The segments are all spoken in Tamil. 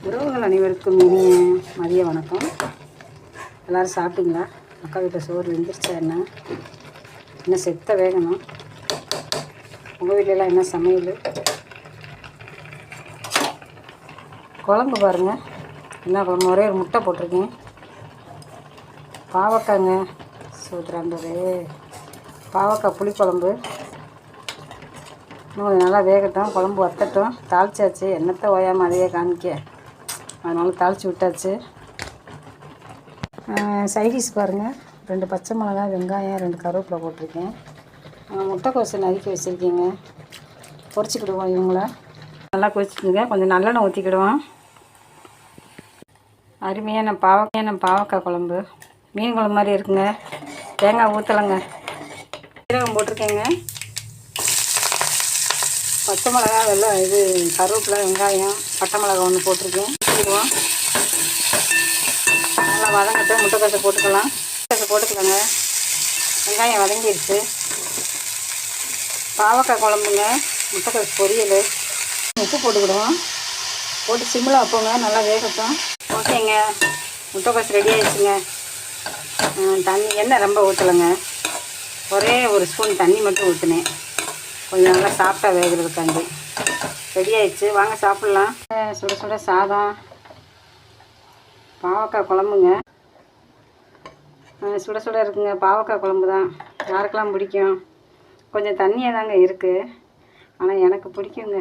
உறவுகள் அனைவருக்கும் இனிய மதிய வணக்கம். எல்லோரும் சாப்பிட்டீங்களா? அக்கா வீட்டில் சோறு வெந்துருச்சா? என்ன செத்த வேகணும். உங்கள் வீட்டிலலாம் என்ன சமையல்? குழம்பு பாருங்கள், என்ன குழம்பு? ஒரே ஒரு முட்டை போட்டிருக்கேன். பாவக்காய்ங்க சூத்துறாண்டது. பாவக்காய் புளிக்குழம்பு. இன்னும் கொஞ்சம் நல்லா வேகட்டும், குழம்பு வத்தட்டும். தாளிச்சாச்சு, எண்ணத்தை ஓயாமல் அதையே காமிக்க, அதனால் தாளித்து விட்டாச்சு. சைடிஷ் பாருங்கள், 2 பச்சை மிளகா, வெங்காயம், 2 கருவேப்பிலை போட்டிருக்கேன். முட்டைக்கோசு நறுக்கி வச்சுருக்கீங்க. பொரிச்சிக்கிடுவோம். இவங்கள நல்லா கொதிச்சுக்குங்க. கொஞ்சம் நல்லெண்ணெய் ஊற்றிக்கிடுவோம். அருமையான பாவக்காய் குழம்பு, மீன் குழம்பு மாதிரி இருக்குங்க. தேங்காய் ஊற்றலைங்க, சீரகம் போட்டிருக்கேங்க. பச்சை மிளகா, கருவேப்பிலை, வெங்காயம், பட்டை மிளகா ஒன்று போட்டிருக்கேன். ஊற்றிடுவோம். நல்லா வதங்கட்டும். முட்டைக்கோசை போட்டுக்கலாங்க. வெங்காயம் வதங்கிடுச்சு. பாவக்காய் குழம்புங்க, முட்டைக்கோசு பொரியல். உப்பு போட்டுக்கிடுவோம். போட்டு சிம்மில் வைப்போங்க, நல்லா வேகட்டும். ஓகேங்க, முட்டைக்கோசு ரெடி ஆகிடுச்சுங்க. தண்ணி எண்ணெய் ரொம்ப ஊற்றலைங்க, ஒரே ஒரு ஸ்பூன் தண்ணி மட்டும் ஊற்றினேன், கொஞ்சம் நல்லா சாஃப்டாக வேகிறதுக்காண்டி. ரெடி ஆகிடுச்சு, வாங்க சாப்பிட்லாம். சுட சுட சாதம், பாவக்காய் குழம்புங்க. சுட சுட இருக்குங்க. பாவக்காய் குழம்பு தான் யாருக்கெல்லாம் பிடிக்கும். கொஞ்சம் தண்ணியாக தாங்க இருக்குது, ஆனால் எனக்கு பிடிக்குங்க.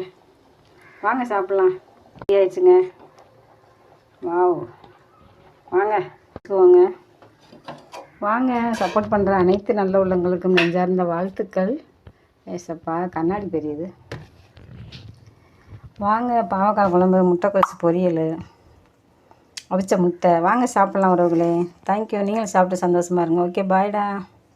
வாங்க சாப்பிட்லாம். ரெடி ஆகிடுச்சுங்க. வாவ், வாங்க சப்போர்ட் பண்ணுற அனைத்து நல்ல உள்ளங்களுக்கும் நெஞ்சார்ந்த வாழ்த்துக்கள். ஏசப்பா, கண்ணாடி பெரியுது. வாங்க, பாவக்காய் குழம்பு, முட்டைக்கோசு பொரியல், அவிச்ச முட்டை. வாங்க சாப்பிட்லாம் உறவுகளே. தேங்க்யூ. நீங்களும் சாப்பிட்டு சந்தோஷமாக இருங்க. ஓகே, பாய்டா.